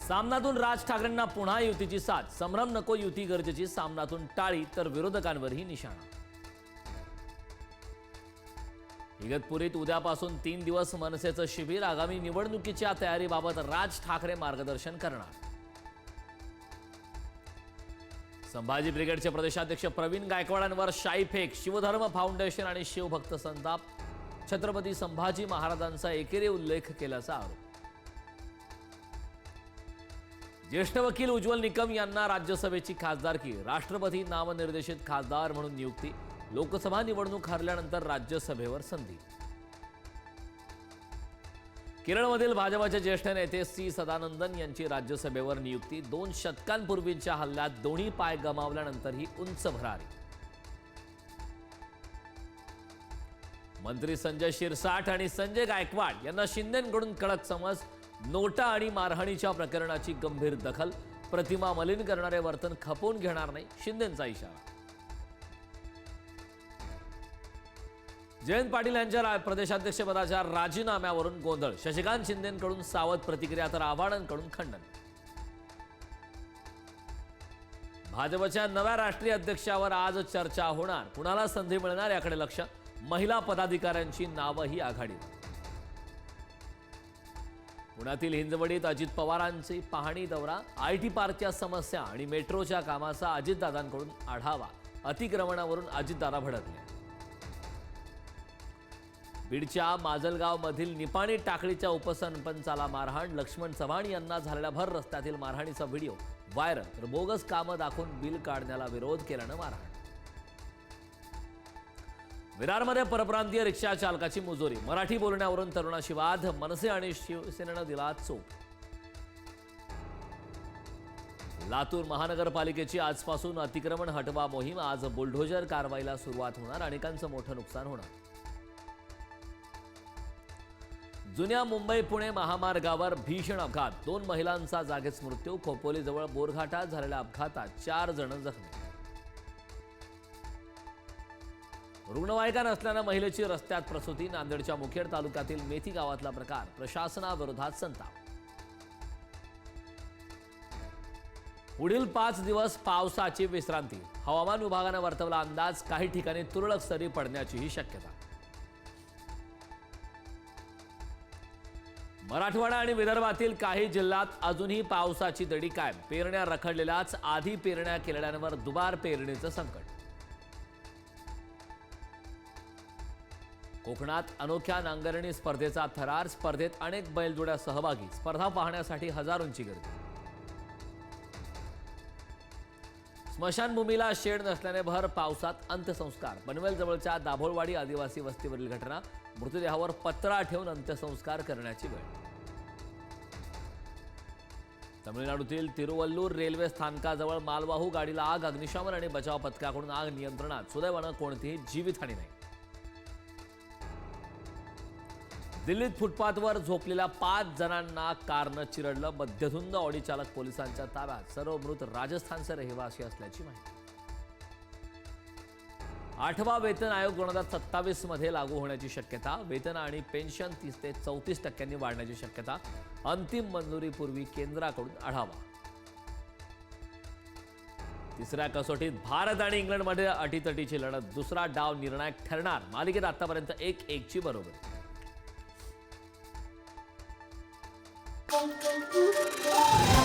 सामनातून राज ठाकरेंना पुन्हा युतीची साथ। संभ्रम नको, युती गरजेची। सामनातून टाळी तर विरोधकांवरही निशाणा। इगतपुरीत उद्यापासून 3 दिवस मनसेचं शिबिर। आगामी निवडणुकीच्या तयारीबाबत राज ठाकरे मार्गदर्शन करणार। संभाजी ब्रिगेडचे प्रदेशाध्यक्ष प्रवीण गायकवाडांवर शाईफेक। शिवधर्म फाउंडेशन आणि शिवभक्त संताप। छत्रपती संभाजी महाराजांचा एकेरी उल्लेख केल्याचा आरोप। ज्येष्ठ वकील उज्ज्वल निकम यांना राज्यसभेची खासदारकी। राष्ट्रपती नामनिर्देशित खासदार म्हणून नियुक्ती। लोकसभा निवडणूक हरल्यानंतर राज्यसभेवर संधी। केरळमधील भाजपचे ज्येष्ठ नेते सी सदानंदन यांची राज्यसभेवर नियुक्ती। 2 शतकांपूर्वीच्या हल्ल्यात दोन्ही पाय गमावल्यानंतर ही उंच भरारी। मंत्री संजय शिरसाट आणि संजय गायकवाड यांना शिंदेंकडून कडक समज। नोटा आणि मारहाणीच्या प्रकरणाची गंभीर दखल। प्रतिमा मलिन करणारे वर्तन खपवून घेणार नाही, शिंदेंचा इशारा। जयंत पाटील यांच्या प्रदेशाध्यक्षपदाच्या राजीनाम्यावरून गोंधळ। शशिकांत शिंदेंकडून सावध प्रतिक्रिया तर आव्हाडांकडून खंडन। भाजपच्या नव्या राष्ट्रीय अध्यक्षावर आज चर्चा होणार। कुणाला संधी मिळणार याकडे लक्ष। महिला पदाधिकाऱ्यांची नावही आघाडीवर। पुण्यातील हिंजवडीत अजित पवारांची पाहणी दौरा। आयटी पार्कच्या समस्या आणि मेट्रोच्या कामाचा अजितदादांकडून आढावा। अतिक्रमणावरून अजितदादा भडकले। बीडच्या माजलगावमधील निपाणी टाकळीच्या उपसरपंचाला मारहाण। लक्ष्मण चव्हाण यांना झालेल्या भर रस्त्यातील मारहाणीचा व्हिडिओ व्हायरल। तर बोगस कामं दाखवून बिल काढण्याला विरोध केल्यानं मारहाण। विरारमध्ये परप्रांतीय रिक्षा चालकाची मुजोरी। मराठी बोलण्यावरून तरुणाशी वाद। मनसे आणि शिवसेनेनं दिला चोप। लातूर महानगरपालिकेची आजपासून अतिक्रमण हटवा मोहीम। आज बुलडोजर कारवाईला सुरुवात होणार। अनेकांचं मोठं नुकसान होणार। जुन्या मुंबई पुणे महामार्गावर भीषण अपघात। 2 महिलांचा जागीच मृत्यू। खोपोलीजवळ बोरघाटात झालेल्या अपघातात 4 जण जखमी। रुग्णवाहिका नसल्यानं महिलेची रस्त्यात प्रसूती। नांदेडच्या मुखेड तालुक्यातील मेथी गावातला प्रकार। प्रशासनाविरोधात संताप। पुढील 5 दिवस पावसाची विश्रांती। हवामान विभागानं वर्तवला अंदाज। काही ठिकाणी तुरळक सरी पडण्याचीही शक्यता। मराठवाडा आणि विदर्भातील काही जिल्ह्यात अजूनही पावसाची दडी कायम। पेरण्या रखडलेल्याच। आधी पेरण्या केलेल्यांवर दुबार पेरणीचं संकट। कोकणात अनोख्या नांगरणी स्पर्धेचा थरार। स्पर्धेत अनेक बैलजोड्या सहभागी। स्पर्धा पाहण्यासाठी हजारोंची गर्दी। स्मशानभूमीला शेड नसल्याने भर पावसात अंत्यसंस्कार। पनवेल जवळच्या दाभोळवाडी आदिवासी वस्तीवरील घटना। मृतदेहावर पत्रा ठेवून अंत्यसंस्कार करण्याची वेळ। तमिळनाडूतील तिरुवल्लूर रेल्वे स्थानकाजवळ मालवाहू गाडीला आग। अग्निशमन आणि बचाव पथकाकडून आग नियंत्रणात। सुदैवानं कोणतीही जीवितहानी नाही। दिल्लीत फुटपाथवर झोपलेल्या 5 जणांना कारनं चिरडलं। मद्यधुंद ऑडी चालक पोलिसांच्या ताब्यात। सर्व मृत राजस्थानचे रहिवासी असल्याची माहिती। 8वा वेतन आयोग 2027 मध्ये लागू होण्याची शक्यता। वेतन आणि पेन्शन 30 ते 34% वाढण्याची शक्यता। अंतिम मंजुरीपूर्वी केंद्राकडून आढावा। तिसऱ्या कसोटीत भारत आणि इंग्लंडमध्ये अटीतटीची लढत। दुसरा डाव निर्णायक ठरणार। मालिकेत आतापर्यंत 1-1ची बरोबरी। Thank you.